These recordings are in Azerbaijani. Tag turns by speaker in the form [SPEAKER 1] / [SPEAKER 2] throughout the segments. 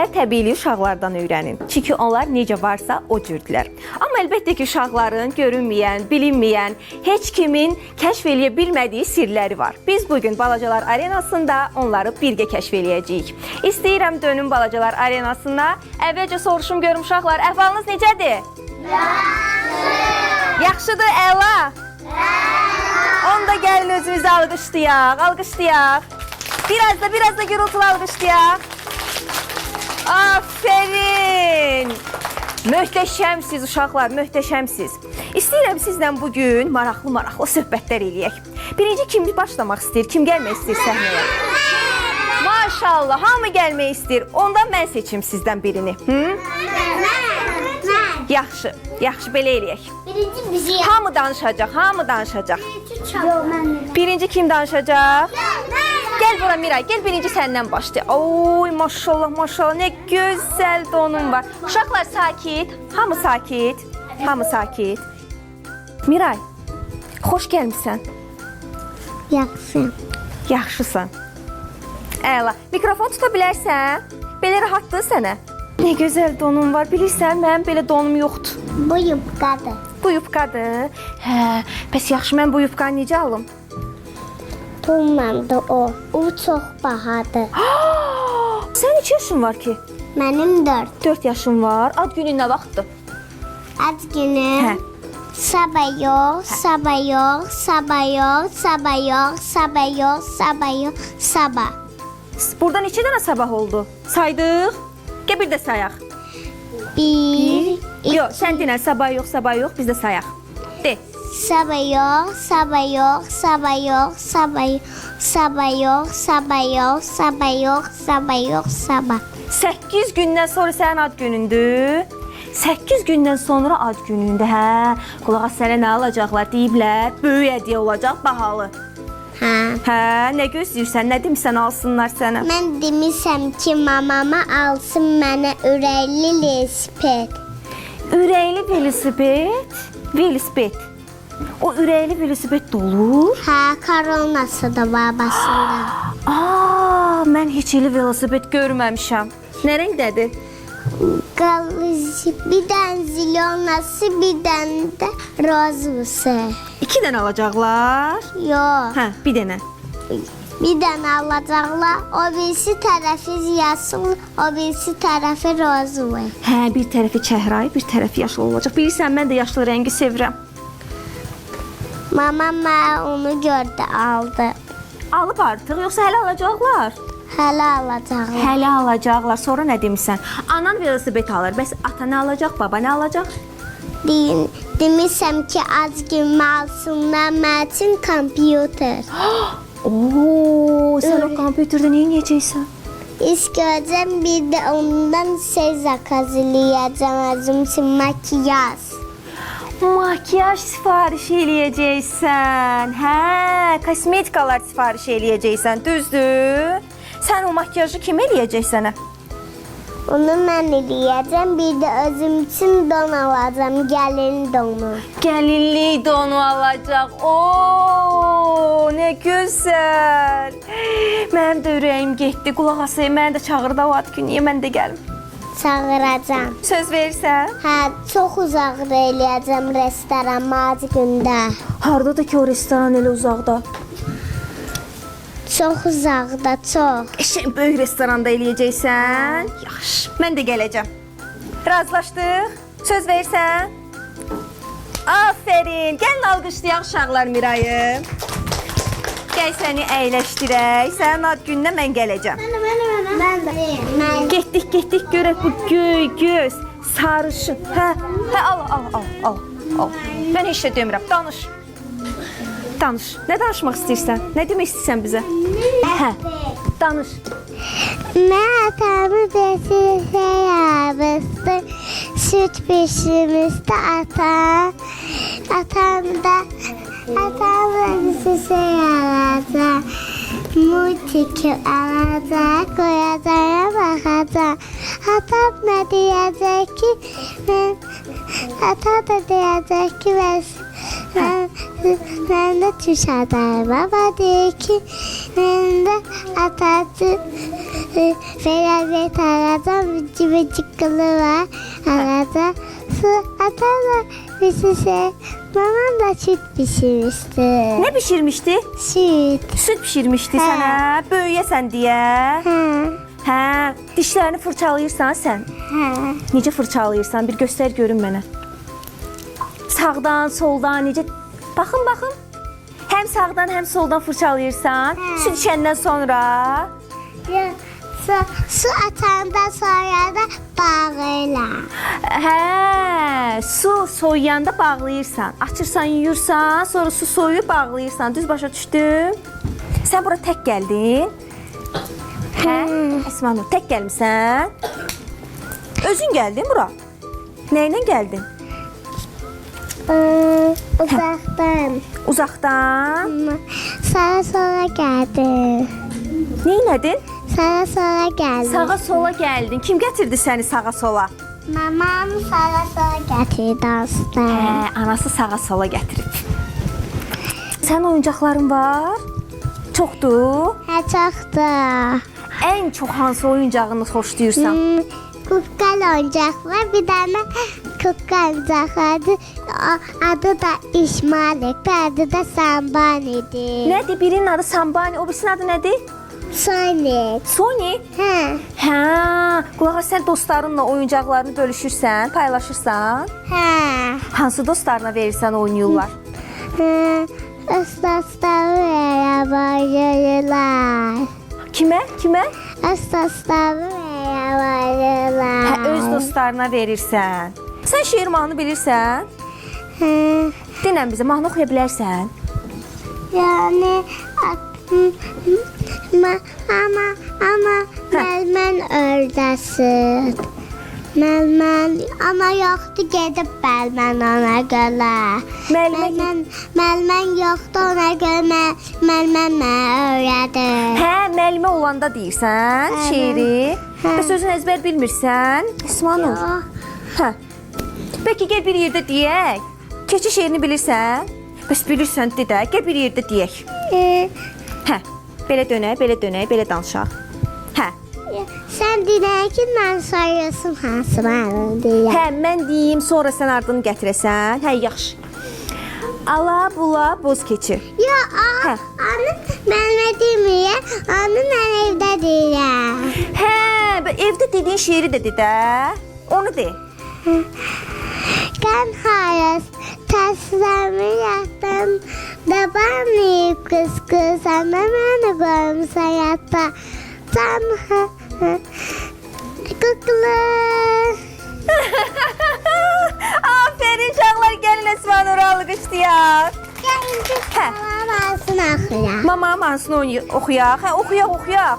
[SPEAKER 1] Sirlər təbiili uşaqlardan öyrənin. Çünki onlar necə varsa o cürdülər. Amma əlbəttə ki, uşaqların görünməyən, bilinməyən, heç kimin kəşf eləyə bilmədiyi sirləri var. Biz bugün Balacalar Arenasında onları birgə kəşf eləyəcəyik. İstəyirəm dönüm Balacalar Arenasına. Əvvəlcə soruşum görüm uşaqlar, əhvalınız necədir? Yaxşıdır, əla. Onda gəlin özümüzü alqışlayaq, alqışlayaq. Biraz da gürültülü alqışlayaq. Aferin. Möhtəşəmsiz uşaqlar, möhtəşəmsiz. İstəyirəm sizlə bugün maraqlı söhbətlər eləyək. Birinci kim başlamaq istəyir, kim gəlmək istəyir səhnəyə? Maşallah, hamı gəlmək istəyir. Ondan mən seçim sizdən birini. Yaxşı, belə eləyək.
[SPEAKER 2] Birinci bizi yap.
[SPEAKER 1] Hamı danışacaq, hamı danışacaq.
[SPEAKER 2] Yox, mən.
[SPEAKER 1] Birinci kim danışacaq? Gəl bura Miray, gəl birinci səndən başla. Oy, maşallah, nə gözəl donun var. Uşaqlar sakit, hamı sakit, hamı sakit. Miray, xoş gəlmişsən.
[SPEAKER 2] Yaxşı.
[SPEAKER 1] Yaxşısan. Əla, mikrofon tuta bilərsən? Belə rahatdır sənə. Nə gözəl donun var, bilirsən, mənim belə donum yoxdur.
[SPEAKER 2] Bu yubqadır.
[SPEAKER 1] Bu yubqadır. Hə, bəs yaxşı, mən bu yubqanı necə alım?
[SPEAKER 2] Tulmandı o. O çox bahadır.
[SPEAKER 1] Sən neçə yaşın var ki?
[SPEAKER 2] Mənim 4.
[SPEAKER 1] 4 yaşın var. Ad günün nə vaxtdır?
[SPEAKER 2] Ad günüm.
[SPEAKER 1] Hə.
[SPEAKER 2] Sabah yox, sabah yox, sabah yox, sabah yox, sabah yox, sabah yox, sabah.
[SPEAKER 1] Burada neçə dənə sabah oldu? Saydıq. Gəl bir də sayaq.
[SPEAKER 2] 1.
[SPEAKER 1] Yox, sən dinlə, sabah yox, biz də sayaq. De.
[SPEAKER 2] Sabah yox, sabah yox, sabah yox, sabah yox, sabah yox, sabah yox, sabah yox, sabah yox, sabah.
[SPEAKER 1] 8 gündən sonra sənin ad günündür. 8 gündən sonra ad günündə, hə. Qulaq as, sənə nə alacaqlar deyiblər? Böyük hədiyyə olacaq, bahalı.
[SPEAKER 2] Hə.
[SPEAKER 1] Hə, nə gözləyirsən, nə demisən alsınlar sənə?
[SPEAKER 2] Mən demişəm ki, mamama alsın mənə ürəkli velosiped.
[SPEAKER 1] Ürəkli velosiped. O ürəkli velosiped dolur.
[SPEAKER 2] Hə, koronası da var başında.
[SPEAKER 1] Mən heç elə velosiped görməmişəm. Nə rəngdədir?
[SPEAKER 2] Bir dənə zilonası, bir dənə də rozusu.
[SPEAKER 1] 2 dənə alacaqlar.
[SPEAKER 2] Yox.
[SPEAKER 1] Hə, bir dənə.
[SPEAKER 2] Bir dənə alacaqlar. O birisi tərəfi yaşıl, o birisi tərəfi rozu.
[SPEAKER 1] Hə, bir tərəfi çəhrayı, bir tərəfi yaşıl olacaq. Bilirsən, mən də yaşlı rəngi sevirəm.
[SPEAKER 2] Mamam mənə onu gördü, aldı.
[SPEAKER 1] Alıb artıq, yoxsa hələ alacaqlar?
[SPEAKER 2] Hələ alacaqlar.
[SPEAKER 1] Hələ alacaqlar. Sonra nə demisən? Anan velosiped alır. Bəs ata nə alacaq, baba nə alacaq?
[SPEAKER 2] Demişəm ki, az gün alsınlar mən üçün kompüter.
[SPEAKER 1] Sən o kompüterdə nə edəcəksən?
[SPEAKER 2] İş görəcəm, bir də ondan zakaz eləyəcəm, özüm üçün makyaj.
[SPEAKER 1] Makyaj sifariş eləyəcəksən. Hə, kosmetikalar sifariş eləyəcəksən, düzdür? Sən o makyajı kim eləyəcək sənə?
[SPEAKER 2] Onu mən eləyəcəm, bir də özüm üçün don alacam, gəlin donu.
[SPEAKER 1] Gəlinlik donu alacaq. Nə gözəl. Mənim də ürəyim getdi. Qulaq asayım, məni də çağırdı o ad günü, mən də gəlim.
[SPEAKER 2] Çağıracam.
[SPEAKER 1] Söz verirsən?
[SPEAKER 2] Hə, çox uzaqda eləyəcəm restoran ad gündə.
[SPEAKER 1] Hardadır ki o restoran elə uzaqda?
[SPEAKER 2] Çox uzaqda, çox.
[SPEAKER 1] Eşək böyük restoranda eləyəcəksən? Yaxşı, mən də gələcəm. Razılaşdıq? Söz verirsən? Aferin. Gəlin alqışlayaq uşaqlar Mirayı. Gəl səni əyləşdirək. Sənin ad gününə mən gələcəm.
[SPEAKER 2] Mən
[SPEAKER 1] Getdik, görək bu göy göz, sarışın. Hə, al. Mən heç də demirəm, danış. Nə danışmaq istəyirsən? Nə demək istəyirsən bizə? Hə, danış.
[SPEAKER 2] Mən atamı beşikdə yabıstı, süt pişirmişdi atamla bir şey alacaq. Multiki alacaq, qoyacaq, baxacaq. Atam nə deyəcək ki, atam da deyəcək ki, mən də çüş adayım. Baba deyir ki, mən də atacı Felaket arada vıcık kılı var. Arada su atarlar. Bir şişe. Babam da süt pişirmişti.
[SPEAKER 1] Ne pişirmişdi?
[SPEAKER 2] Süt.
[SPEAKER 1] Süt pişirmişdi
[SPEAKER 2] Hə.
[SPEAKER 1] sənə, böyüyəsən deyə.
[SPEAKER 2] Ha.
[SPEAKER 1] Hə, dişlərini fırçalayırsan sən.
[SPEAKER 2] Ha.
[SPEAKER 1] Necə fırçalayırsan? Bir göstər görüm mənə. Sağdan, soldan necə? Baxın, baxın. Həm sağdan, həm soldan fırçalayırsan.
[SPEAKER 2] Hə.
[SPEAKER 1] Süt içəndən sonra.
[SPEAKER 2] Ya, su atandan sonra da bağırlar.
[SPEAKER 1] Hə, su soyuyanda bağlayırsan. Açırsan, yuyursan, sonra su soyuyub bağlayırsan. Düz başa düşdüm. Sən bura tək gəldin. Hə? Əsmanur, tək gəlmisən? Özün gəldin bura. Nə ilə gəldin?
[SPEAKER 2] Uzaktan.
[SPEAKER 1] Uzaqdan.
[SPEAKER 2] Sağa sola geldim.
[SPEAKER 1] Nə elədin?
[SPEAKER 2] Sağa sola geldim.
[SPEAKER 1] Sağa sola gəldin. Kim gətirdi səni sağa sola?
[SPEAKER 2] Mamam sağa sola getirdi aslında.
[SPEAKER 1] Hə, anası sağa sola gətirib. Sənin oyuncaqların var? Çoxdur.
[SPEAKER 2] Hə, çoxdur.
[SPEAKER 1] Ən çox hansı oyuncağını xoşlayırsan?
[SPEAKER 2] Kukkal oyuncaq var. Bir dənə kukkal oyuncaq vardı. Adı da İsmail'dir. Adı da Sambani'dir.
[SPEAKER 1] Nədir? Birinin adı Sambani, o birisinin adı nədir?
[SPEAKER 2] Sonic.
[SPEAKER 1] Sony.
[SPEAKER 2] Hə.
[SPEAKER 1] Hə, qulaq as, sən dostlarınla oyuncaqlarını bölüşürsən, paylaşırsan.
[SPEAKER 2] Hə.
[SPEAKER 1] Hansı dostlarına verirsən oynayırlar?
[SPEAKER 2] Dostları bayılırlar.
[SPEAKER 1] Kimə? Kimə?
[SPEAKER 2] Dostları bayılırlar.
[SPEAKER 1] Hə, öz dostlarına verirsən. Sən şeir mahnı bilirsən?
[SPEAKER 2] Hə.
[SPEAKER 1] Denən bizə mahnı oxuya bilərsən.
[SPEAKER 2] Yani ama Melmen ördesin. Melmen ama yoktu gedib Melmen ona göre. Melmen yoktu ona göre Melmen öğredir.
[SPEAKER 1] Hə, müəllimə olanda deyirsən
[SPEAKER 2] Hə,
[SPEAKER 1] şeiri.
[SPEAKER 2] hə.
[SPEAKER 1] Bəs özün əzbər bilmirsən? İsmanur. Hə. Bəlkə gəl bir yerdə deyək. Keçi şeirini bilirsən? Bəs bilirsən de də, gəl bir yerdə deyək. Hə. Belə dönək, belə danışaq. Hə.
[SPEAKER 2] Sen dinle ki ben sayıyorsun hansı ben diye.
[SPEAKER 1] Hə, mən deyim, sonra sən ardını gətirəsən. Hə, yaxşı. Ala bula boz keçi.
[SPEAKER 2] Ya
[SPEAKER 1] Hə.
[SPEAKER 2] onu ben demiyor, onu ben evde diyeyim.
[SPEAKER 1] Hə, evdə dediyin şeiri de də. Onu de.
[SPEAKER 2] Kan hayas taşlarımı yaktım da ben kız ana beni görmüşse yatta. Tam kuklu.
[SPEAKER 1] Aferin uşaqlar, gəlin Əsmanur alqışlayaq.
[SPEAKER 2] Gelince
[SPEAKER 1] Hə.
[SPEAKER 2] ağzını akıyor.
[SPEAKER 1] Mama mahnısını oxuyaq. Hə, oxuyaq.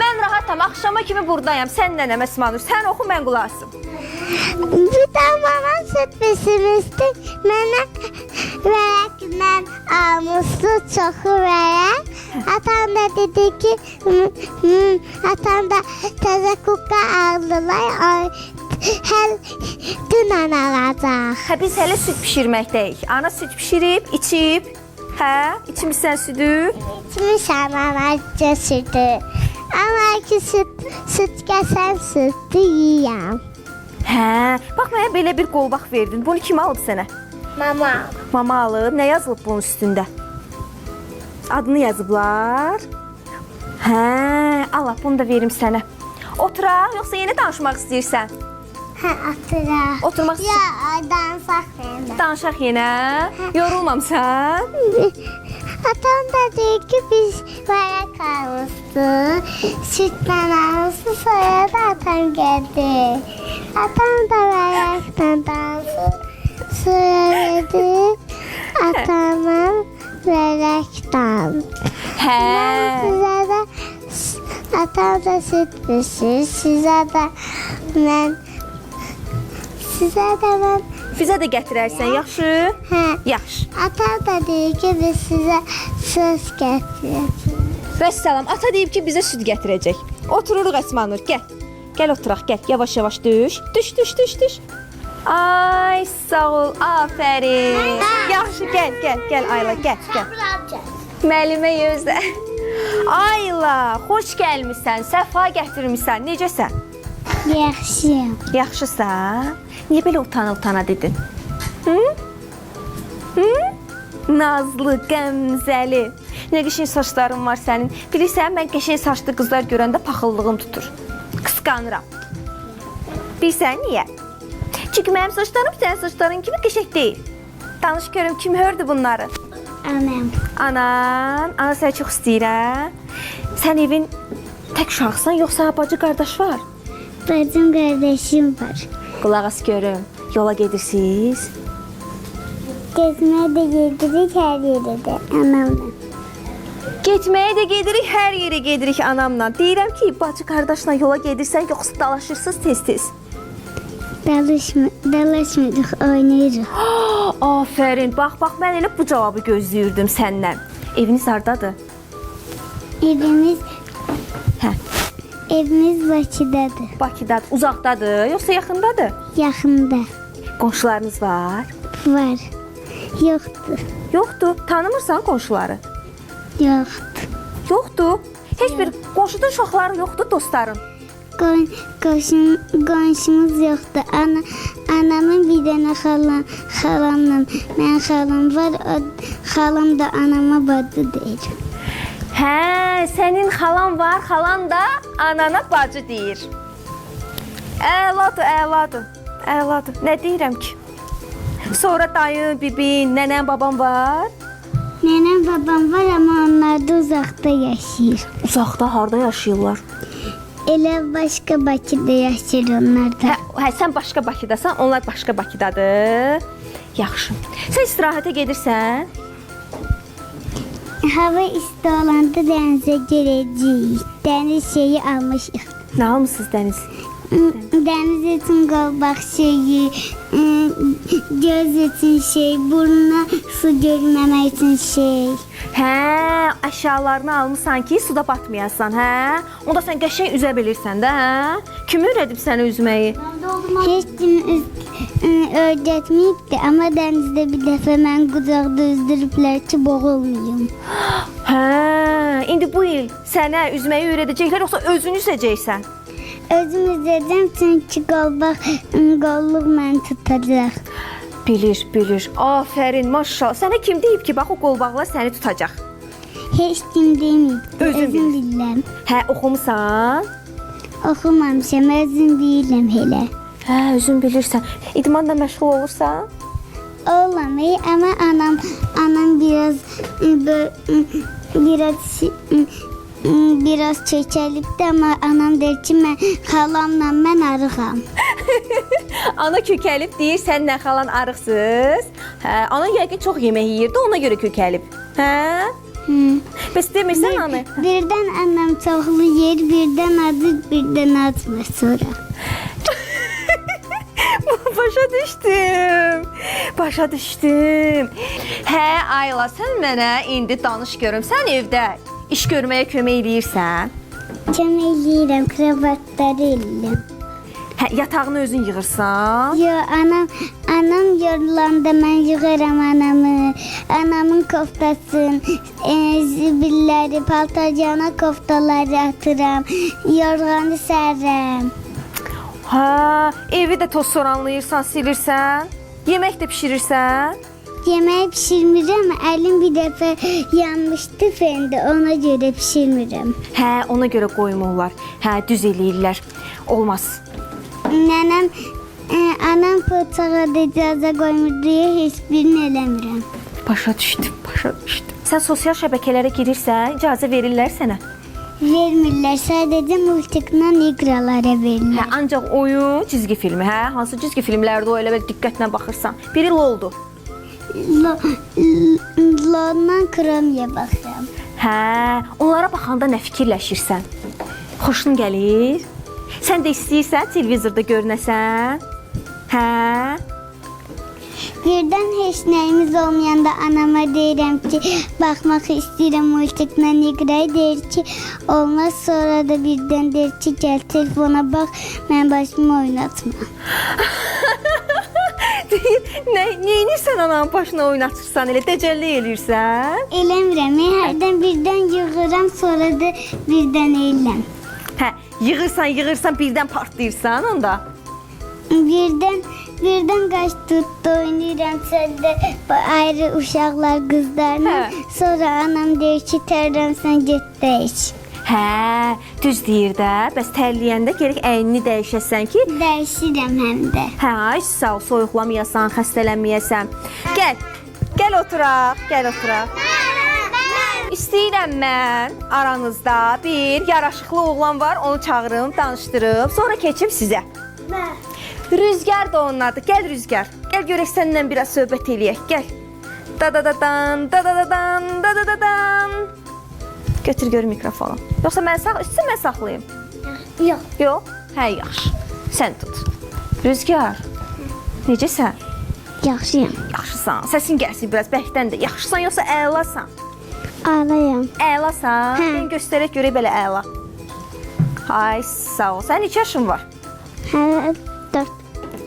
[SPEAKER 1] Mən rahatam, axşama kimi buradayam. Səndən Əsmanur, sən oxu, mən qulaq asım.
[SPEAKER 2] Bir de bana süt pişirmişti. Bana verekten almıştı çoku verek. Atam da dedi ki, atam da teze kuka aldılar. Her dün alacaq.
[SPEAKER 1] Hə, biz hələ süt pişirməkdəyik. Ana süt pişirib, içib. Hə, içmişsən südü.
[SPEAKER 2] İçmişəm anacı sütü. Ama ki süt kəsən sütü yiyəm.
[SPEAKER 1] Hə, bax mənə belə bir qolbaq verdin. Bunu kim alıb sənə?
[SPEAKER 2] Mama.
[SPEAKER 1] Mama alıb. Nə yazılıb bunun üstündə? Adını yazıblar. Hə, Allah, bunu da verim sənə. Oturaq, yoxsa yeni danışmaq istəyirsən?
[SPEAKER 2] Hə, atıraq.
[SPEAKER 1] Oturmaq
[SPEAKER 2] Ya, dansaq mənə.
[SPEAKER 1] Danışaq yenə. Yorulmamsan?
[SPEAKER 2] Atam da dedi ki biz bayağı kalmıştı. Sütten almıştı, sonra da atam geldi. Atam da bayaktan dansı söyledi. Atamın bayaktan.
[SPEAKER 1] Hə.
[SPEAKER 2] Size de atam da süt pişir, size de ben
[SPEAKER 1] Bizə də gətirərsən, yaxşı?
[SPEAKER 2] Hə.
[SPEAKER 1] Yaxşı.
[SPEAKER 2] Atam da dedi ki biz size söz getireceğiz.
[SPEAKER 1] Vəssalam, ata deyib ki, bizə süd gətirəcək. Otururuq Əsmanur, gəl. Gəl oturaq, gəl. Yavaş-yavaş düş. Düş. Ay, sağ ol, afərin. Yaxşı, gəl Ayla, gəl. Müəllimə gözlə. Ayla, xoş gəlmisən, səfa gətirmisən. Necəsən?
[SPEAKER 2] Yaxşıyam.
[SPEAKER 1] Yaxşısan? Niyə belə utana dedin? Hı? Nazlı, qəmzəli. Nə qəşəng saçların var sənin. Bilirsən, mən qəşəng saçlı qızlar görəndə paxıllığım tutur. Qısqanıram. Bilirsən niyə? Çünki mənim saçlarım sənin saçların kimi qəşəng deyil. Danış görüm, kim hördü bunları?
[SPEAKER 2] Anam.
[SPEAKER 1] Anan, ana səni çox istəyirəm. Sən evin tək uşaqsan, yoxsa bacı qardaş var?
[SPEAKER 2] Bacım qardaşım var.
[SPEAKER 1] Qulaq as görüm, yola gedirsiniz.
[SPEAKER 2] Gezməyə də gedirik hər yerə də anamla.
[SPEAKER 1] Getməyə də gedirik, hər yerə gedirik anamla. Deyirəm ki, bacı qardaşla yola gedirsən, yoxsa dalaşırsınız tez-tez?
[SPEAKER 2] Dalaşmırıq, oynayırıq.
[SPEAKER 1] Afərin, bax, mən elə bu cavabı gözləyirdim səndən. Eviniz hardadır?
[SPEAKER 2] Evimiz
[SPEAKER 1] Hə,
[SPEAKER 2] Bakıdadır.
[SPEAKER 1] Bakıdadır, uzaqdadır, yoxsa yaxındadır?
[SPEAKER 2] Yaxında.
[SPEAKER 1] Qonşularınız var?
[SPEAKER 2] Var. Yoxdur.
[SPEAKER 1] Yoxdur, tanımırsan qonşuları?
[SPEAKER 2] Yoxdur.
[SPEAKER 1] Yoxdur. Heç bir qonşuda uşaqları yoxdur, dostların.
[SPEAKER 2] Qonşumuz yoxdur. Anamın bir dənə xalamla, mən xalam var. Xalam da anama bacı deyir.
[SPEAKER 1] Hə, sənin xalan var, xalan da anana bacı deyir. Əladır. Nə deyirəm ki? Sonra dayın, bibin, nənən, babam var?
[SPEAKER 2] Nənəm, babam var, amma onlar da uzaqda yaşayır.
[SPEAKER 1] Uzaqda harda yaşayırlar?
[SPEAKER 2] Elə başqa Bakıda yaşayır onlar da.
[SPEAKER 1] Hə, sən başqa Bakıdasan, onlar başqa Bakıdadır. Yaxşı. Sən istirahətə gedirsən?
[SPEAKER 2] Hava isti olanda dənizə girəcəyik. Dəniz şeyi almışıq.
[SPEAKER 1] Nə almısınız dəniz?
[SPEAKER 2] Dəniz üçün qolbaq şeyi, göz üçün şey, burnuna su görməmək üçün şey.
[SPEAKER 1] Hə, əşyalarını almısan ki, suda batmayasan, hə? Onda sən qəşəng üzə bilirsən də, hə? Kim öyrədib sənə üzməyi?
[SPEAKER 2] Heç kim öyrətməyibdi, amma dənizdə bir dəfə mən qucaqda üzdürüblər ki, boğulmayım.
[SPEAKER 1] Hə, indi bu il sənə üzməyi öyrədəcəklər, yoxsa özün üzəcəksən?
[SPEAKER 2] Özüm üzəcəm, çünki qolluq məni tutacaq.
[SPEAKER 1] Bilir. Afərin, maşallah. Sənə kim deyib ki, bax o qolbaqlar səni tutacaq?
[SPEAKER 2] Heç kim deməyibdi,
[SPEAKER 1] Özün
[SPEAKER 2] özüm bilirəm.
[SPEAKER 1] Hə, oxumusan?
[SPEAKER 2] Oxumamışam, özüm bilirəm elə.
[SPEAKER 1] Hə, özün bilirsən. İdmanla məşğul olursan?
[SPEAKER 2] Olamayı, amma anam biraz çəkəlibdi, amma anam deyir ki, xalamla mən arıqam.
[SPEAKER 1] Ana kökəlib deyir, sən nə xalan arıqsız. Hə, ana yəqin çox yemək yeyirdi, ona görə kökəlib. Hə? Bəs demirsən ana?
[SPEAKER 2] Birdən anam çoxlu yer, birdən acı, birdən acmır sonra.
[SPEAKER 1] Başa düşdüm. Hə, Ayla, sən mənə indi danış görüm. Sən evdə iş görməyə kömək eləyirsən?
[SPEAKER 2] Kömək eləyirəm, kravatları eləyirəm.
[SPEAKER 1] Hə, yatağını özün yığırsan?
[SPEAKER 2] Yox, anam yorulanda mən yığıram anamı. Anamın koftasını, zibilləri, paltarcana koftaları atıram. Yorğanı sərəm.
[SPEAKER 1] Hə, evi də toz soranlayırsan, silirsən? Yemək də pişirirsən?
[SPEAKER 2] Yemək pişirmirəm, əlim bir dəfə yanmışdı fəndə, ona görə pişirmirəm.
[SPEAKER 1] Hə, ona görə qoymurlar. Hə, düz eləyirlər. Olmaz.
[SPEAKER 2] Anam bıçağa da icazə qoymur deyə heç birini eləmirəm.
[SPEAKER 1] Başa düşdüm. Sən sosial şəbəkələrə girirsən, icazə verirlər sənə?
[SPEAKER 2] Vermirlər, sadəcə multikla iqralara
[SPEAKER 1] Hə,
[SPEAKER 2] verirlər.
[SPEAKER 1] ancaq oyun, cizgi filmi, hə? Hansı cizgi filmlərdə o elə belə diqqətlə baxırsan? Biri LOL-dur.
[SPEAKER 2] Londan Kromiyə baxıram.
[SPEAKER 1] Hə, onlara baxanda nə fikirləşirsən? Xoşun gəlir? Sən də istəyirsən televizorda görünəsən? Hə?
[SPEAKER 2] Birdən heç nəyimiz olmayanda anama deyirəm ki, baxmaq istəyirəm multiklə iqraya, deyir ki, olmaz, sonra da birdən deyir ki, gəl telefona bax, mən başımı oynatma.
[SPEAKER 1] Deyir, niyə inirsən ananın başına oynatırsan, elə dəcəllik eləyirsən?
[SPEAKER 2] Eləmirəm, hərdən birdən yığıram, sonra da birdən eləm.
[SPEAKER 1] Hə, yığırsan, birdən partlayırsan onda.
[SPEAKER 2] Birdən qaç tutdu, oynayıram səndə ayrı uşaqlar, qızlarla.
[SPEAKER 1] Hə.
[SPEAKER 2] Sonra anam deyir ki, tərləmsən, get dəyiş.
[SPEAKER 1] Hə, düz deyir də. Bəs tərləyəndə gərək əynini dəyişəsən ki,
[SPEAKER 2] Dəyişirəm həm də.
[SPEAKER 1] hə, ay sağ ol, soyuqlamayasan, xəstələnməyəsən. Gəl oturaq. İstəyirəm mən aranızda bir yaraşıqlı oğlan var, onu çağırım, danışdırım, sonra keçim sizə. Rüzgar da onun adı. Gəl Rüzgar. Gəl görək səninlə biraz söhbət eləyək. Gəl. Da-da-da-dan, da-da-da-dan, da-da-da-dan. Götür gör mikrofonu. Yoxsa mən saxlayım?
[SPEAKER 2] Yox.
[SPEAKER 1] Yox? Hə, yaxşı. Sən tut. Rüzgar. Necəsən?
[SPEAKER 2] Yaxşıyam.
[SPEAKER 1] Yaxşısan. Səsin gəlsin biraz bəkdən də. Yaxşısan yoxsa əlasan?
[SPEAKER 2] Ağlayam.
[SPEAKER 1] Əlasan?
[SPEAKER 2] Hə.
[SPEAKER 1] Mən göstərək görək belə əla. Ay, sağ ol. Sənin neçə yaşın var?
[SPEAKER 2] Hə,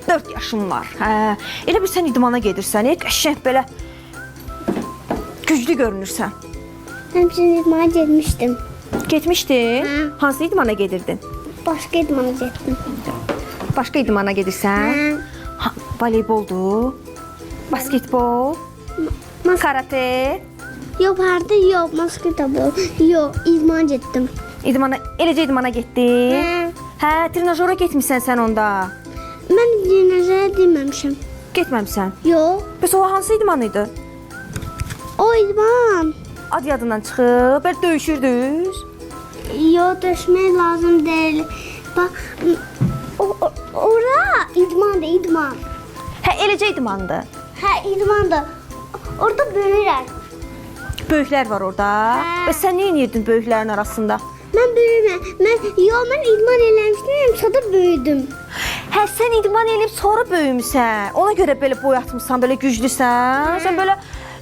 [SPEAKER 1] 4 yaşım var. Hə. Elə bir sən idmana gedirsən, qəşəng belə güclü görünürsən.
[SPEAKER 2] Həmçinin idmana getmişdim.
[SPEAKER 1] Getmişdin?
[SPEAKER 2] Hə.
[SPEAKER 1] Hansı idmana gedirdin?
[SPEAKER 2] Başqa idmana getdim.
[SPEAKER 1] Başqa idmana gedirsən?
[SPEAKER 2] Hə.
[SPEAKER 1] Ha, voleyboldur, basketbol, karate.
[SPEAKER 2] Yox, harda yox, basketbol. Yox, idmana getdim.
[SPEAKER 1] Eləcə idmana getdin? Hə, trenajora getmisən sən onda.
[SPEAKER 2] Mən dinozora deməmişəm.
[SPEAKER 1] Getməmsən.
[SPEAKER 2] Yox,
[SPEAKER 1] Bəs o hansı idman idi?
[SPEAKER 2] o idman.
[SPEAKER 1] Ad yadından çıxıb, belə döyüşürdünüz.
[SPEAKER 2] Yox, döşmək lazım deyil. Bax, ora idmandır, idman.
[SPEAKER 1] Hə, eləcə idmandır.
[SPEAKER 2] Hə, idmandır. Orada böyürlər.
[SPEAKER 1] Böyüklər var orada.
[SPEAKER 2] Hə.
[SPEAKER 1] Bəs sən nə edirdin böyüklərin arasında?
[SPEAKER 2] Mən böyüməm. Mən idman eləmişdim, sonra böyüdüm.
[SPEAKER 1] Hə, sən idman eləyib sonra böyümüsən. Ona görə belə boy atmısan, belə güclüsən. Sən belə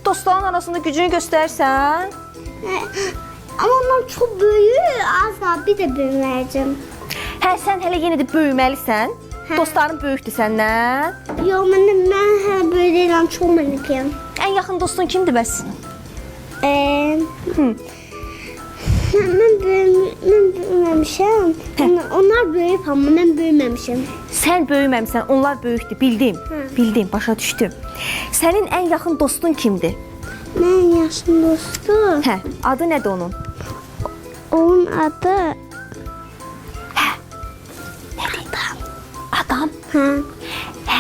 [SPEAKER 1] dostların arasında gücünü göstərsən.
[SPEAKER 2] Amma ondan çox böyük, az qaldı, bir də böyüməyəcəm.
[SPEAKER 1] Hə, sən hələ yenə də böyüməlisən. Dostların böyükdür səndən.
[SPEAKER 2] Yox, mən hələ böyük deyiləm, çox mənimkiyəm.
[SPEAKER 1] Ən yaxın dostun kimdir bəs?
[SPEAKER 2] Mən böyüməmişəm. Onlar böyük, amma mən böyüməmişəm.
[SPEAKER 1] Sən böyüməmsən, onlar böyükdür, bildim. Bildim, başa düşdüm. Sənin ən yaxın dostun kimdir?
[SPEAKER 2] Mən yaşım dostu.
[SPEAKER 1] Hə, adı nədir onun?
[SPEAKER 2] Onun adı
[SPEAKER 1] Adam.
[SPEAKER 2] Hə.
[SPEAKER 1] Hə,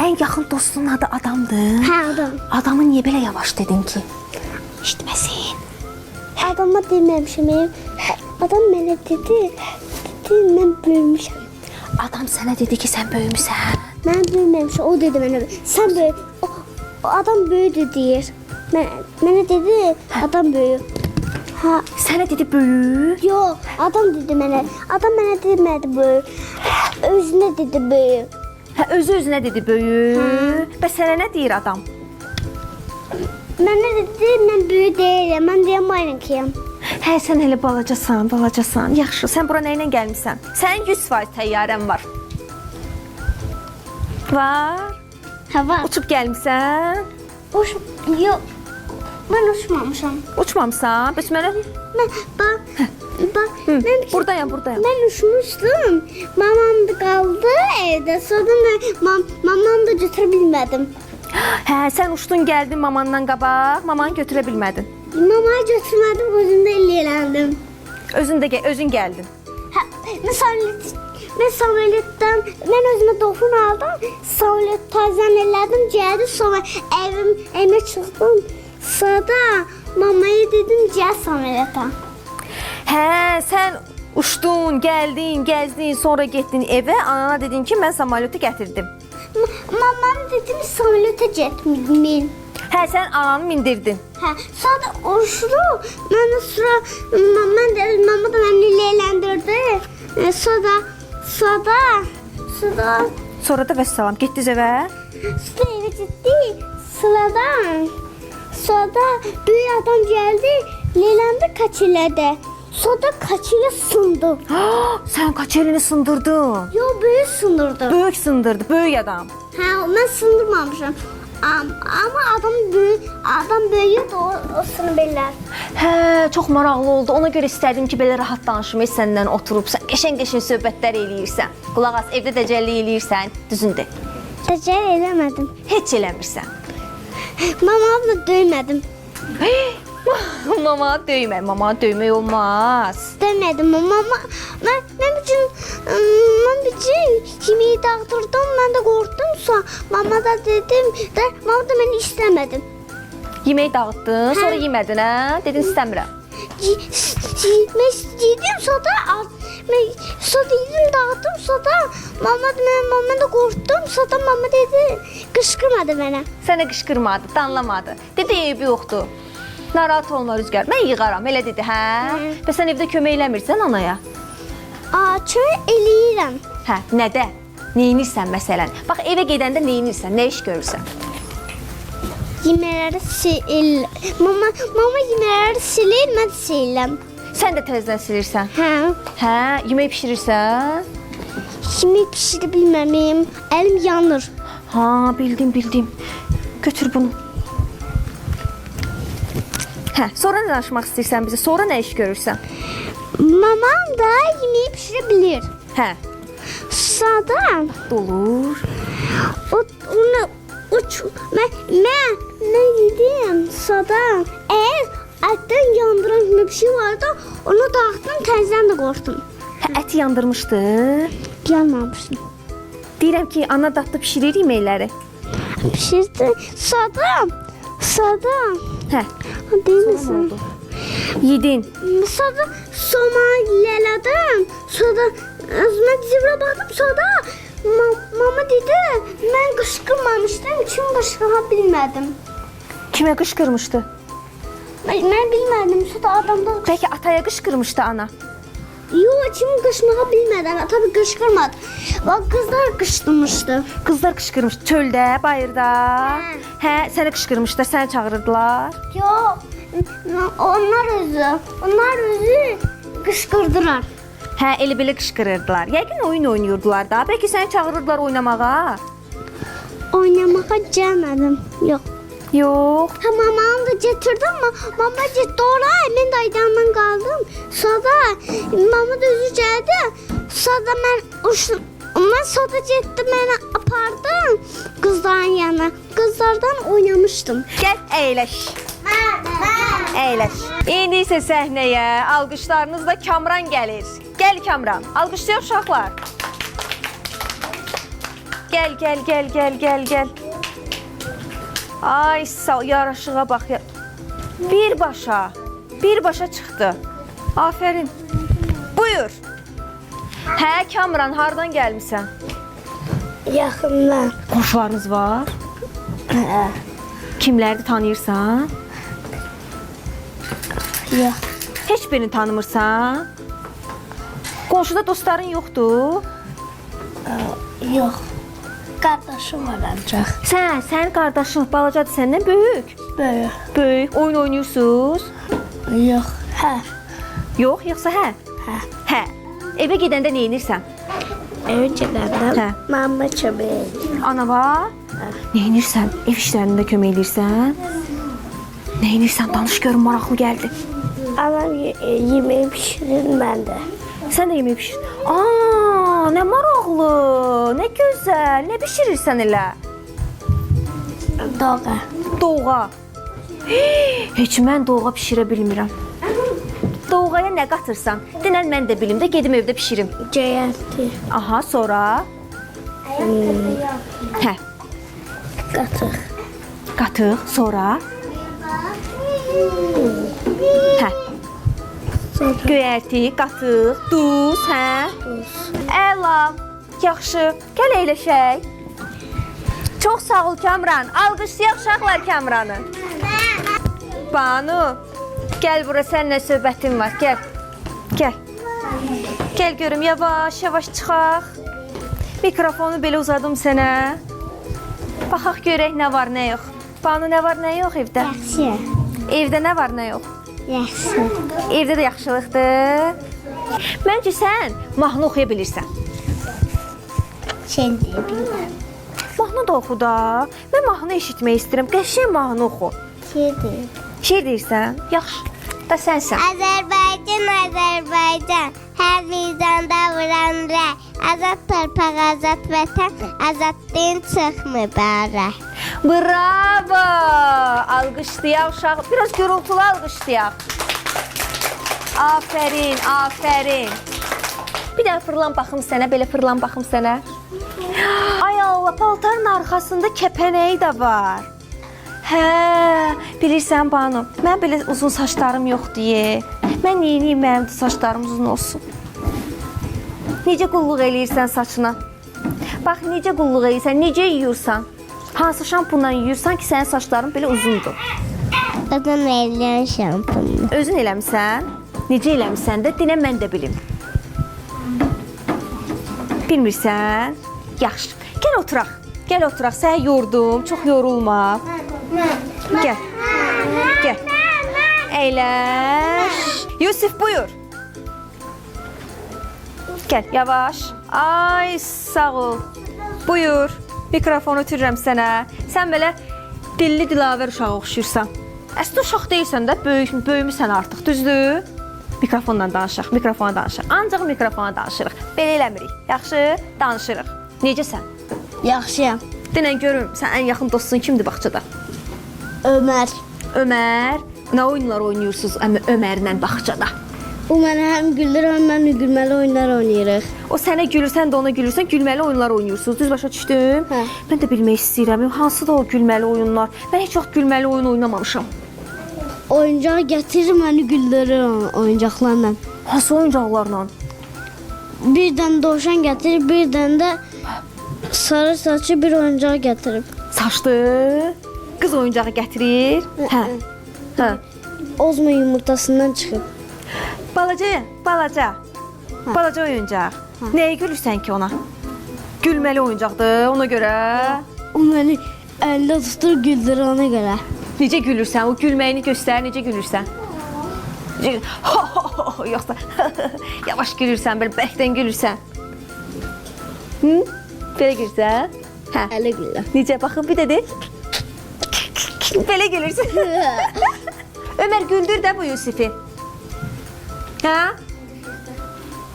[SPEAKER 1] ən yaxın dostunun adı Adamdır.
[SPEAKER 2] Hə, adam.
[SPEAKER 1] Adamı niyə belə yavaş dedin ki? İşitməsin.
[SPEAKER 2] Adama deməmişəm. Adam mənə dedi mən böyümüşəm.
[SPEAKER 1] Adam sənə dedi ki, sən böyümüsən.
[SPEAKER 2] Mən böyüməmişəm. O dedi mənə. Sən böyük. O adam böyüdür deyir. Mənə dedi adam böyük. Ha,
[SPEAKER 1] Sənə dedi böyük.
[SPEAKER 2] yox, adam dedi mənə. Adam mənə demədi böyük. Özünə dedi böyük.
[SPEAKER 1] Hə, özü-özünə dedi böyük. Bəs sənə nə deyir adam?
[SPEAKER 2] Mənə dedi mən böyük deyiləm. Mən deyəm aynınkıyam.
[SPEAKER 1] Hə, sən hələ balacasan. Yaxşı, sən bura nə ilə gəlmisən? Sənin 100% təyyarən var. Var?
[SPEAKER 2] Hə, var.
[SPEAKER 1] Uçub gəlmisən?
[SPEAKER 2] Yox. Mən uçmamışam.
[SPEAKER 1] Uçmamısan? Bəs mənə...
[SPEAKER 2] Bax, mən
[SPEAKER 1] Buradayam.
[SPEAKER 2] Mən uçmuşdum. Mamam da qaldı evdə. Sonra mamamı da götürə bilmədim.
[SPEAKER 1] Hə, sən uçdun, gəldin mamandan qabaq, mamanı götürə bilmədin.
[SPEAKER 2] Mamayı götürmədim, özümdə eləyələndim.
[SPEAKER 1] Özün gəldin.
[SPEAKER 2] Hə, mən samolyotdan, mən özümə dokun aldım. Samolyot tazən elədim, gəldi. Sonra evimə çıxdım. Sonra mamaya dedim, gəl samolyota.
[SPEAKER 1] Hə, sən uçdun, gəldin, gəzdin, sonra getdin evə, anana dedin ki, mən samolyotu gətirdim.
[SPEAKER 2] Mamam dedim, samolyota getməyin.
[SPEAKER 1] Hə, sən ananı mindirdin.
[SPEAKER 2] Hə, sonra uçdu. Mən dedim, mama da məni leyləndirdi.
[SPEAKER 1] Sonra da vəssalam, getdiniz evə.
[SPEAKER 2] Sonra evə getdik. Sonra böyük adam gəldi, leyləndi, kaç elədi. Sonra kaçıyla sındı.
[SPEAKER 1] Sən kaçerini sındırdın.
[SPEAKER 2] Yo, böyük sındırdı.
[SPEAKER 1] Böyük sındırdı, böyük adam.
[SPEAKER 2] Hə, mən sındırmamışam. Amma adam böyüdür, o sını bilər.
[SPEAKER 1] Hə, çox maraqlı oldu. Ona görə istədim ki, belə rahat danışım səndən oturub, sən qəşəng-qəşəng söhbətlər eləyirsən. Qulaq as, evdə dəcəllik eləyirsən, düzündür.
[SPEAKER 2] Təcəl eləmədim.
[SPEAKER 1] Heç eləmirsən.
[SPEAKER 2] Mamamı da döymədim.
[SPEAKER 1] Mama döymək olmaz.
[SPEAKER 2] Demədim, mama. Mən bütün yemeği dağıtırdım, mən də qorxdum. Mama da dedim, mama da məni istəmədim.
[SPEAKER 1] Yemək dağıtdın, sonra yemədin, hə? Dedin istəmirəm.
[SPEAKER 2] Mən yedim, sonra yedim, dağıtdım, sonra mama da qorxdum, sonra mama dedi, qışqırmadı mənə.
[SPEAKER 1] Sənə qışqırmadı, danlamadı. Dedi, eybi yoxdur. Narahat olma Rüzgar, mən yığaram, elə dedi, hə? Və sən evdə kömək eləmirsən anaya?
[SPEAKER 2] Kömək eləyirəm.
[SPEAKER 1] Hə, nədə? Neyinirsən məsələn? Bax, evə gedəndə neyinirsən, nə iş görürsən?
[SPEAKER 2] Yeməkləri sil. Mama yeməkləri silir, mən silirəm.
[SPEAKER 1] Sən də təzədən silirsən.
[SPEAKER 2] Hə.
[SPEAKER 1] Hə, yemək bişirirsən?
[SPEAKER 2] Yemək bişirə bilməm, əlim yanır.
[SPEAKER 1] Ha, bildim. Götür bunu. Hə, sonra nə danışmaq istəyirsən bizə? Sonra nə iş görürsən?
[SPEAKER 2] Mamam da yemeği pişirebilir.
[SPEAKER 1] Hə,
[SPEAKER 2] Sonra
[SPEAKER 1] olur.
[SPEAKER 2] ben yedim. Sonra eğer etten yandıran bir şey vardı, onu dağıttım, teyzem de korktum.
[SPEAKER 1] Hə, ət yandırmışdı.
[SPEAKER 2] Yanmamıştım.
[SPEAKER 1] Deyirəm ki, ana dadlı pişirir yeməkləri.
[SPEAKER 2] Pişirdi. Sonra
[SPEAKER 1] Hə,
[SPEAKER 2] değil
[SPEAKER 1] nə
[SPEAKER 2] misin?
[SPEAKER 1] oldu? Yedin.
[SPEAKER 2] Sonra somalilədim. Sonra mən zivra baxdım. Sonra mama dedi, mən qışqırmamışdım. Kim qışqıra bilmədim.
[SPEAKER 1] Kimə qışqırmışdı?
[SPEAKER 2] Mən bilmədim. Sonra adamda
[SPEAKER 1] Bəlkə ataya qışqırmışdı ana.
[SPEAKER 2] Yox, kim qışqıra bilmədim. Tabii qışqırmadı. Bax, qızlar qışqırmışdı.
[SPEAKER 1] Qızlar qışqırmış çöldə, bayırda. Hə, səni qışqırmışlar, səni çağırırdılar.
[SPEAKER 2] Yox, onlar özü qışqırdılar.
[SPEAKER 1] Hə, elə belə qışqırırdılar. Yəqin oyun oynayırdılar da. Bəlkə səni çağırırdılar oynamağa.
[SPEAKER 2] Oynamağa gəlmədim. Yox.
[SPEAKER 1] Yox.
[SPEAKER 2] Ha, mamamı da getirdim ama mama getdi oraya, mən də aydandan qaldım. Sonra mama da özü gəldi. Sonra mən sonra getdim, məni apardım qızların yanına. Qızlardan oynamışdım.
[SPEAKER 1] Gəl, əyləş. Əyləş. İndi isə səhnəyə alqışlarınızla Kamran gəlir. Gəl Kamran, alqışlayaq uşaqlar. Gəl. Ay, sağ yaraşığa bax. Birbaşa çıxdı. Afərin. Buyur. Hə, Kamran, hardan gəlmisən?
[SPEAKER 2] Yaxından.
[SPEAKER 1] Qonşularınız var?
[SPEAKER 2] Hə.
[SPEAKER 1] Kimlərdir tanıyırsan?
[SPEAKER 2] Yox.
[SPEAKER 1] Heç birini tanımırsan? Qonşuda dostların yoxdur?
[SPEAKER 2] Yox. Qardaşım var ancaq.
[SPEAKER 1] Sənin qardaşın balacadır səndən böyük. Böyük. Oyun oynayırsınız?
[SPEAKER 2] Yox. Hə.
[SPEAKER 1] Yox, yoxsa hə? Hə. Evə gedəndə nə edirsən?
[SPEAKER 2] Evə gedəndə
[SPEAKER 1] Hə.
[SPEAKER 2] mama kömək.
[SPEAKER 1] Ana var? Nə edirsən? Ev işlərində kömək edirsən? Nə edirsən? Danış görüm, maraqlı gəldi.
[SPEAKER 2] Anam yemeği pişirir, mən də.
[SPEAKER 1] Sən də yemək bişir. Aa, nə maraqlı, nə gözəl. Nə bişirirsən elə?
[SPEAKER 2] Doğa.
[SPEAKER 1] Doğğa. Heç mən doğğa bişirə bilmirəm. Doğğaya nə qatırsan? Denən mən də bilim də gedim evdə bişirim.
[SPEAKER 2] Cəyərti.
[SPEAKER 1] Aha, sonra? Hə,
[SPEAKER 2] Qatıq.
[SPEAKER 1] qatıq, sonra? Hə. Göyərti, qatıq, duz, hə? Əla, yaxşı, gəl əyləşək. Çox sağ ol Kamran, alqışlayaq uşaqlar Kamranı. Banu, gəl bura, səninlə söhbətim var, gəl. Gəl görüm, yavaş çıxaq. Mikrofonu belə uzadım sənə. Baxaq görək nə var, nə yox. Banu, nə var, nə yox evdə?
[SPEAKER 2] Yaxşı.
[SPEAKER 1] Evdə nə var, nə yox?
[SPEAKER 2] Yaxşı.
[SPEAKER 1] Evdə də yaxşılıqdır. Məncə sən mahnı oxuya bilirsən.
[SPEAKER 2] Şey bilmirəm.
[SPEAKER 1] Mahnı da oxu da. Mən mahnı eşitmək istəyirəm. Qəşəng mahnı oxu.
[SPEAKER 2] Şey
[SPEAKER 1] Şeir deyirsən? Yaxşı. Da sənsən.
[SPEAKER 2] Azərbaycan, Azərbaycan, hər mizanda vuran rəy. Azad torpaq, azad vətən, azad din çox mübarək.
[SPEAKER 1] Bravo! Alqışlayaq uşaq. Biraz gürültülü alqışlayaq. Afərin, afərin. Bir də fırlan baxım sənə, belə fırlan baxım sənə. Ay Allah, paltarın arxasında kəpənəyi də var. Hə, bilirsən Banu, mən belə uzun saçlarım yox deyə. Mən neyiniyim, mənim də saçlarım uzun olsun. Necə qulluq eləyirsən saçına? Bax, necə qulluq eləyirsən, necə yuyursan? Hansı şampunla yuyursan ki, sənin saçların belə uzundur?
[SPEAKER 2] Özün eləyən şampunu.
[SPEAKER 1] Özün eləmisən? Necə eləmisən də, dinə mən də bilim. Bilmirsən? Yaxşı, gəl oturaq. Gəl oturaq, səni yordum, çox yorulma. Gəl, gəl. Əyləş. Yusif, buyur. Gəl, yavaş. Ay, sağ ol. Buyur. Mikrofonu ötürürəm sənə. Sən belə dilli dilavər uşağı oxşuyursan. Əslində uşaq deyilsən də, böyümüsən artıq, düzdür? Mikrofonla danışaq, mikrofona danışaq. Ancaq mikrofona danışırıq. Belə eləmirik. Yaxşı, danışırıq. Necəsən?
[SPEAKER 2] Yaxşıyam.
[SPEAKER 1] Denən görüm, sən ən yaxın dostun kimdir bağçada?
[SPEAKER 2] Ömər.
[SPEAKER 1] Ömər. Nə oyunlar oynayırsınız Ömərlə bağçada?
[SPEAKER 2] O mənə həm güldür, həm mən gülməli oyunlar oynayırıq.
[SPEAKER 1] O sənə gülür, sən də ona gülürsən, gülməli oyunlar oynayırsınız. Düz başa düşdüm?
[SPEAKER 2] Hə.
[SPEAKER 1] Mən də bilmək istəyirəm. Hansı da o gülməli oyunlar? Mən heç vaxt gülməli oyun oynamamışam.
[SPEAKER 2] Oyuncaq gətirir, məni güldürür oyuncaqlarla.
[SPEAKER 1] Hansı oyuncaqlarla?
[SPEAKER 2] Bir dənə dovşan gətirib, bir dənə də sarı saçlı bir oyuncaq gətirib.
[SPEAKER 1] Saçlı qız oyuncağı gətirir. Hə. Hə.
[SPEAKER 2] Ozma yumurtasından çıxıb.
[SPEAKER 1] Balaca oyuncaq. Nəyə gülürsən ki ona? Gülməli oyuncaqdır, ona görə.
[SPEAKER 2] O məni əldə tutur, güldürür ona görə.
[SPEAKER 1] Necə gülürsən? O gülməyini göstər, necə gülürsən? Yoxsa yavaş gülürsən, belə bərkdən gülürsən. Hı? Belə gülürsən? Hə.
[SPEAKER 2] Əli güldür.
[SPEAKER 1] Necə? Baxın, bir də de. Belə gülürsən. Ömər, güldür də bu Yusifi. Hə?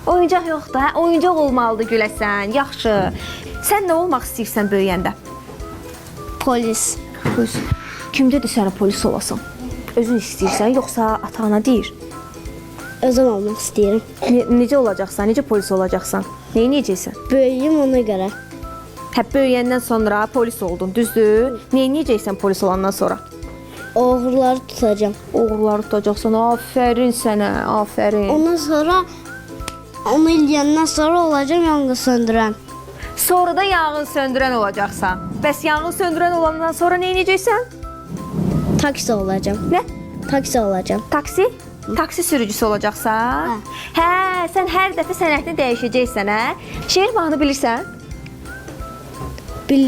[SPEAKER 1] Oyuncaq yoxdur, hə? Oyuncaq olmalıdır güləsən, yaxşı. Sən nə olmaq istəyirsən böyüyəndə?
[SPEAKER 2] Polis.
[SPEAKER 1] Polis. Kim dedi sənə polis olasan? Özün istəyirsən, yoxsa ata-ana deyir?
[SPEAKER 2] Özüm olmaq istəyirəm.
[SPEAKER 1] Necə olacaqsan, necə polis olacaqsan? Neyi necəsən?
[SPEAKER 2] Böyüyüm ona görə.
[SPEAKER 1] Hə, böyüyəndən sonra polis oldun, düzdür? Neyi necəsən polis olandan sonra?
[SPEAKER 2] Oğruları tutacağam.
[SPEAKER 1] Oğruları tutacaqsan, afərin sənə, afərin.
[SPEAKER 2] Ondan sonra, onu eləyəndən sonra olacağam yanğın söndürən.
[SPEAKER 1] Sonra da yanğın söndürən olacaqsan. Bəs yanğın söndürən olandan sonra neyi necəsən?
[SPEAKER 2] Taksi olacağam.
[SPEAKER 1] Nə?
[SPEAKER 2] Taksi olacağam.
[SPEAKER 1] Taksi? Taksi sürücüsü olacaqsan? Hə, sən hər dəfə sənətini dəyişəcəksən, hə? Şeir mahnı bilirsən?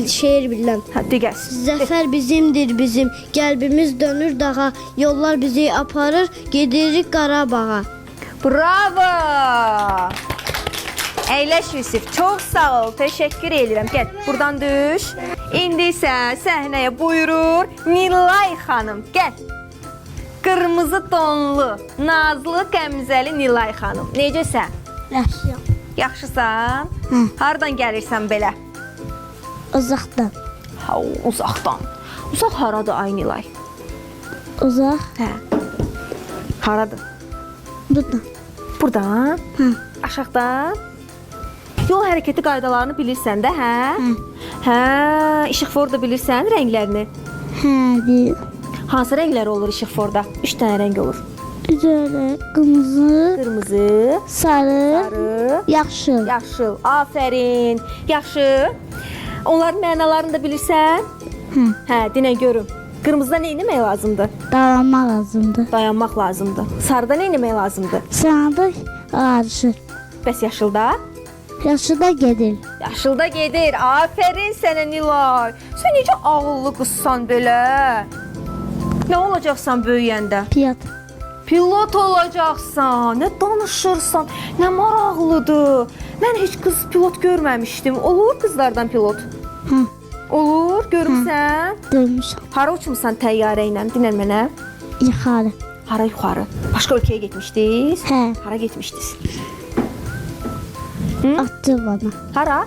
[SPEAKER 2] Şeir bilirəm.
[SPEAKER 1] Hə, digər.
[SPEAKER 2] Zəfər bizimdir bizim, qəlbimiz dönür dağa, yollar bizi aparır, gedirik Qarabağa.
[SPEAKER 1] Bravo! Əyləş Yusif, çox sağ ol, təşəkkür edirəm. Gəl, buradan düş. İndi isə səhnəyə buyurur Nilay xanım. Gəl. Qırmızı donlu, nazlı, qəmzəli Nilay xanım. Necəsən?
[SPEAKER 2] Yaxşıyam.
[SPEAKER 1] Yaxşısan? Hardan gəlirsən belə?
[SPEAKER 2] Uzaqdan.
[SPEAKER 1] Ha, uzaqdan. Uzaq haradır ay Nilay?
[SPEAKER 2] Uzaq.
[SPEAKER 1] Hə. Haradır?
[SPEAKER 2] Buradan.
[SPEAKER 1] Buradan? Aşağıdan? Yol hərəkəti qaydalarını bilirsən də, hə? Hə, işıqfor da bilirsən rənglərini?
[SPEAKER 2] Hə, bil.
[SPEAKER 1] Hansı rənglər olur işıqforda? 3 dənə rəng olur.
[SPEAKER 2] Üzərə qırmızı,
[SPEAKER 1] Qırmızı,
[SPEAKER 2] sarı,
[SPEAKER 1] sarı,
[SPEAKER 2] yaşıl.
[SPEAKER 1] yaşıl. Afərin. Yaxşı. Onların mənalarını da bilirsən? Hə, dinə görüm. Qırmızıda nə etmək lazımdır?
[SPEAKER 2] Dayanmaq lazımdır.
[SPEAKER 1] Dayanmaq lazımdır. Sarıda nə etmək lazımdır?
[SPEAKER 2] Sağda qarışır.
[SPEAKER 1] Bəs yaşılda?
[SPEAKER 2] Yaşılda gedir.
[SPEAKER 1] Yaşılda gedir. Afərin sənə Nilay. Sən necə ağıllı qızsan belə? Nə olacaqsan böyüyəndə?
[SPEAKER 2] Pilot.
[SPEAKER 1] Pilot olacaqsan. Nə danışırsan? Nə maraqlıdır. Mən heç qız pilot görməmişdim. Olur qızlardan pilot?
[SPEAKER 2] Hə,
[SPEAKER 1] Olur, görmüsən?
[SPEAKER 2] görmüşəm.
[SPEAKER 1] Hara uçmusan təyyarə ilə? Dinən mənə.
[SPEAKER 2] Yuxarı.
[SPEAKER 1] Hara yuxarı? Başqa ölkəyə getmişdiniz?
[SPEAKER 2] Hə,
[SPEAKER 1] Hara getmişdiniz?
[SPEAKER 2] atdı bana.
[SPEAKER 1] Hara?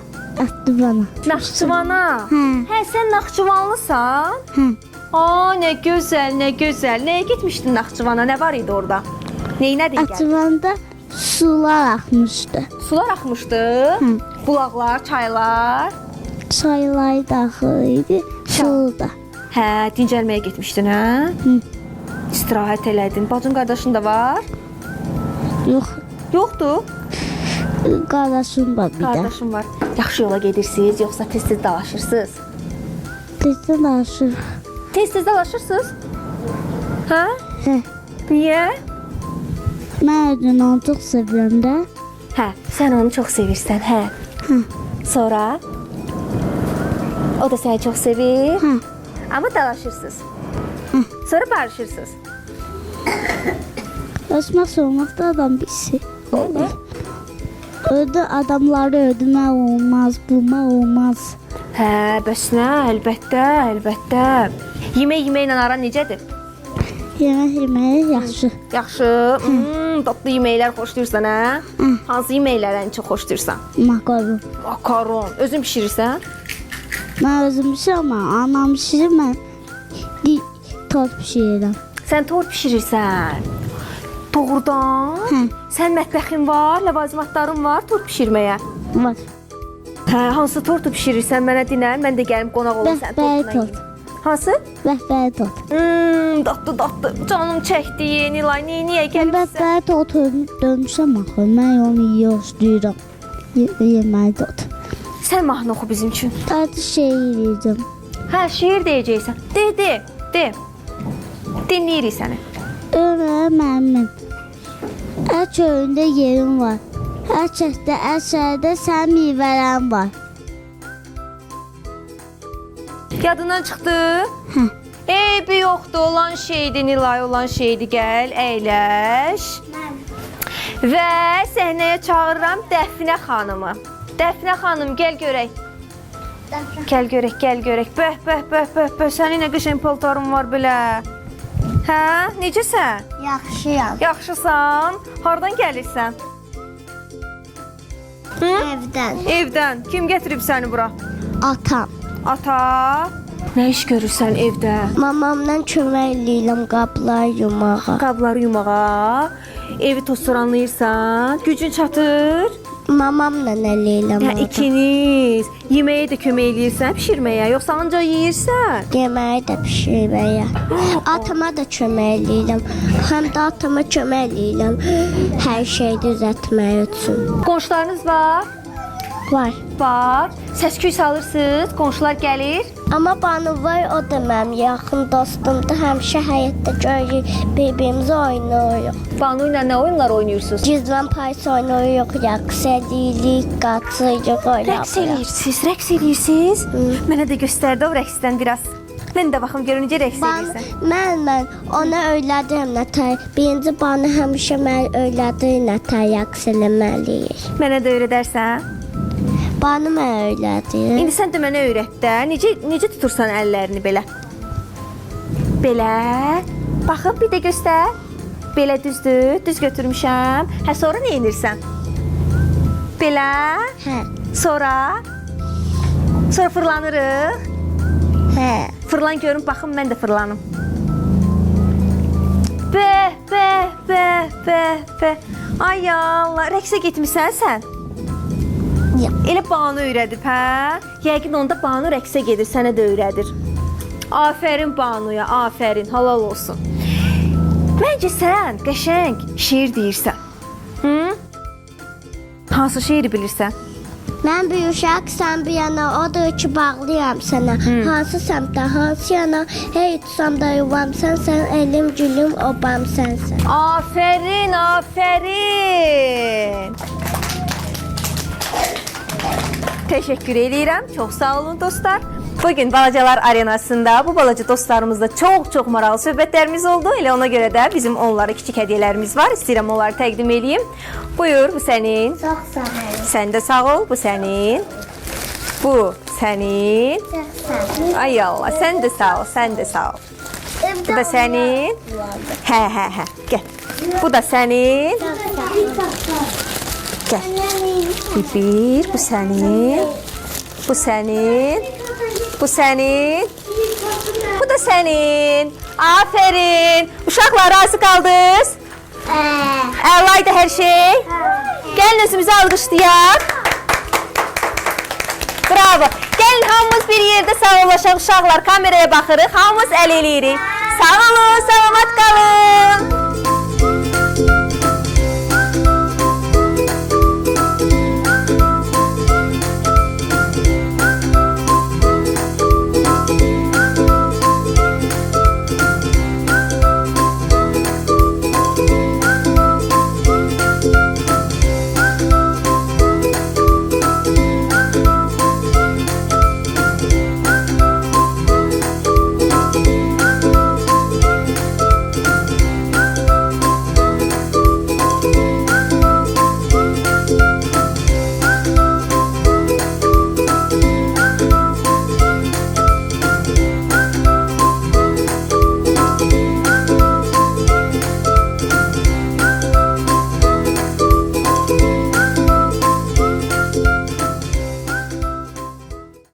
[SPEAKER 2] Atdı bana.
[SPEAKER 1] Naxçıvana.
[SPEAKER 2] Hə,
[SPEAKER 1] Hə, sən Naxçıvanlısan?
[SPEAKER 2] hə.
[SPEAKER 1] Aa, nə gözəl, nə gözəl. Nəyə getmişdin Naxçıvana? Nə var idi orada? Neynədin gəldin?
[SPEAKER 2] Atımanda sular axmışdı.
[SPEAKER 1] Sular axmışdı. Bulaqlar, çaylar.
[SPEAKER 2] Çaylar daxil idi, su da.
[SPEAKER 1] Hə, dincəlməyə getmişdin, hə?
[SPEAKER 2] Hı.
[SPEAKER 1] İstirahət elədin. Bacın, qardaşın da var?
[SPEAKER 2] Yox,
[SPEAKER 1] Yoxdur.
[SPEAKER 2] qardaşım var bir də.
[SPEAKER 1] Qardaşın var. Yaxşı yola gedirsiniz, yoxsa tez-tez dalaşırsınız?
[SPEAKER 2] Tezdən danışır.
[SPEAKER 1] Tez-tez dalaşırsınız? Hə?
[SPEAKER 2] Hə,
[SPEAKER 1] Niyə?
[SPEAKER 2] mən özünü onu çox sevirəm də.
[SPEAKER 1] Hə, sən onu çox sevirsən, hə.
[SPEAKER 2] Hə,
[SPEAKER 1] Sonra o da səni çox sevir.
[SPEAKER 2] hə.
[SPEAKER 1] Amma dalaşırsınız. Sonra barışırsınız.
[SPEAKER 2] Özmək olmaq da adam bilsin.
[SPEAKER 1] Nə?
[SPEAKER 2] Öldü adamları öldürmək olmaz, bulmaq olmaz.
[SPEAKER 1] Hə, bəs nə? Əlbəttə, əlbəttə. Yeməklə aran necədir?
[SPEAKER 2] Yemək yeməyi yaxşı.
[SPEAKER 1] Yaxşı. Dadlı yeməklər xoşlayırsan, hə? Hansı yeməkləri ən çox xoşlayırsan?
[SPEAKER 2] Makaron.
[SPEAKER 1] Makaron. Özün bişirirsən?
[SPEAKER 2] Mən özüm bişirəm, amma anam bişirir, mən tort bişirirəm.
[SPEAKER 1] Sən tort bişirirsən. Doğrudan?
[SPEAKER 2] Hə.
[SPEAKER 1] Sən mətbəxin var, ləvazimatların var tort bişirməyə.
[SPEAKER 2] Var.
[SPEAKER 1] Hə, hansı tortu bişirirsən mənə dinən, mən də gəlim qonaq olum sənin
[SPEAKER 2] Vəhbəli
[SPEAKER 1] tortuna
[SPEAKER 2] tort.
[SPEAKER 1] yeyim. Hansı?
[SPEAKER 2] Vəhbəli tort.
[SPEAKER 1] Dadlı dadlı. Canım çəkdi, Nilay, niyə
[SPEAKER 2] Mən
[SPEAKER 1] gəlirsən?
[SPEAKER 2] vəhbəli tort dönmüşəm axı. Mən onu yiyostuyuram. Yeməli tort.
[SPEAKER 1] Sən mahnı oxu bizim üçün.
[SPEAKER 2] Tatlı şey yiyəcəm.
[SPEAKER 1] Hə, şeir deyəcəksən. De. Dinləyirik səni.
[SPEAKER 2] Ömrə mənim. Hər çölündə yerim var. Hər kəsdə, hər şəhərdə sənin meyvələrin var.
[SPEAKER 1] Yadından çıxdı?
[SPEAKER 2] Hə.
[SPEAKER 1] Eybi yoxdur, olan şeydir, Nilay, olan şeydir. Gəl, əyləş. Və səhnəyə çağırıram Dəfinə xanımı. Dəfinə xanım, gəl görək. Gəl görək. Bəh, sənin nə qəşəng paltarın var belə. Hə, necəsən?
[SPEAKER 2] Yaxşıyam.
[SPEAKER 1] Yaxşısan? Hardan gəlirsən?
[SPEAKER 2] Evdən.
[SPEAKER 1] Evdən. Kim gətirib səni bura?
[SPEAKER 2] Atam.
[SPEAKER 1] Ata. Nə iş görürsən evdə?
[SPEAKER 2] Mamamdan kömək eləyirəm qablar yumağa.
[SPEAKER 1] Qabları yumağa. Evi tozsoranlayırsan. Gücün çatır.
[SPEAKER 2] Mamamla eləyirəm.
[SPEAKER 1] Hə, ikiniz. Yeməyə də kömək eləyirsən, bişirməyə, yoxsa ancaq yeyirsən?
[SPEAKER 2] Yeməyi də bişirməyə. Atama da kömək eləyirəm. Həm də atama kömək eləyirəm. Hər şeyi düzəltmək üçün.
[SPEAKER 1] Qonşularınız var?
[SPEAKER 2] Var.
[SPEAKER 1] Var. Səs-küy salırsınız, qonşular gəlir.
[SPEAKER 2] Amma Banuvay o da mənim yaxın dostumdur. Həmişə həyətdə görürük, bir-birimizə oynayırıq.
[SPEAKER 1] Banu ilə nə oyunlar oynayırsınız?
[SPEAKER 2] Gizlən payız oynayırıq, rəqs edirik, qaçırıq,
[SPEAKER 1] Rəqs eləyirsiniz. Mənə də göstərdi o rəqsdən biraz. Mən də baxım görüm necə rəqs eləyirsən.
[SPEAKER 2] Mən ona öyrədirəm nətər. Birinci Banu həmişə mən öyrədir nətər rəqs eləməliyik.
[SPEAKER 1] Mənə də öyrədərsən?
[SPEAKER 2] Banu mən öyrədir.
[SPEAKER 1] İndi sən də mənə öyrət də. Necə tutursan əllərini belə? Belə. Baxın, bir də göstər. Belə düzdür. Düz götürmüşəm. Hə, sonra nə edirsən? Belə.
[SPEAKER 2] Hə.
[SPEAKER 1] Sonra fırlanırıq.
[SPEAKER 2] Hə.
[SPEAKER 1] Fırlan görüm, baxın mən də fırlanım. Bəh. Ay Allah, rəqsə getmisən sən?
[SPEAKER 2] Yox.
[SPEAKER 1] Elə Banu öyrədib, hə? Yəqin onda Banu rəqsə gedir, sənə də öyrədir. Afərin Banuya, afərin, halal olsun. Məncə sən qəşəng şeir deyirsən. Hı? Hansı şeiri bilirsən?
[SPEAKER 2] Mən bir uşaq, sən bir yana, odur ki bağlıyam sənə. Hansı səmtə, hansı yana, hey tutsam da yuvam sən, elim, gülüm, obam sənsən.
[SPEAKER 1] Afərin. Təşəkkür edirəm. Çox sağ olun dostlar. Bugün Balacalar Arenasında bu balaca dostlarımızla çox maraqlı söhbətlərimiz oldu. Elə ona görə də bizim onlara kiçik hədiyyələrimiz var. İstəyirəm onları təqdim edeyim. Buyur, bu sənin.
[SPEAKER 2] Çox sağ ol.
[SPEAKER 1] Sən də sağ ol, bu sənin. Bu sənin.
[SPEAKER 2] Çox sağ ol.
[SPEAKER 1] Ay Allah, sən də sağ ol, sən də sağ ol. Bu da sənin. Hə. Gəl. Bu da sənin. Gəl. Bir, bu sənin. Bu sənin. Bu sənin. Bu da sənin. Aferin. Uşaqlar, razı qaldınız? Əlaydı hər şey. Gəlin özümüzü alqışlayaq. Bravo. Gəlin hamımız bir yerdə sağollaşaq uşaqlar. Kameraya baxırıq. Hamımız əl eləyirik. Sağ olun, salamat qalın.